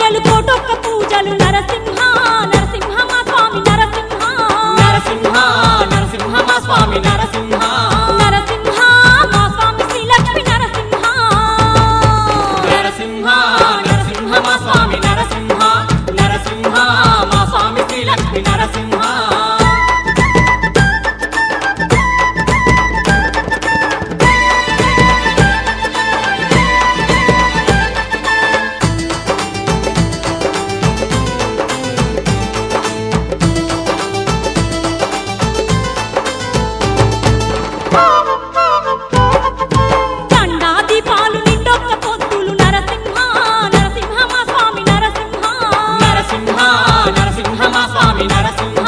పూజలు కోటొక్క పూజలు నరసింహ నరసింహ మా స్వామి నరసింహ నరసింహ నరసింహ మా స్వామి నరసింహ నరసింహ మా స్వామి శ్రీ లక్ష్మీ నరసింహ నరసింహ నరసింహ మా స్వామి నరసింహ నరసింహ మా స్వామి శ్రీ లక్ష్మీ నరసింహ దండా దీపాలు నిండొక్క పొద్దులు నరసింహ నరసింహ మా స్వామి నరసింహ నరసింహ నరసింహ మా స్వామి నరసింహ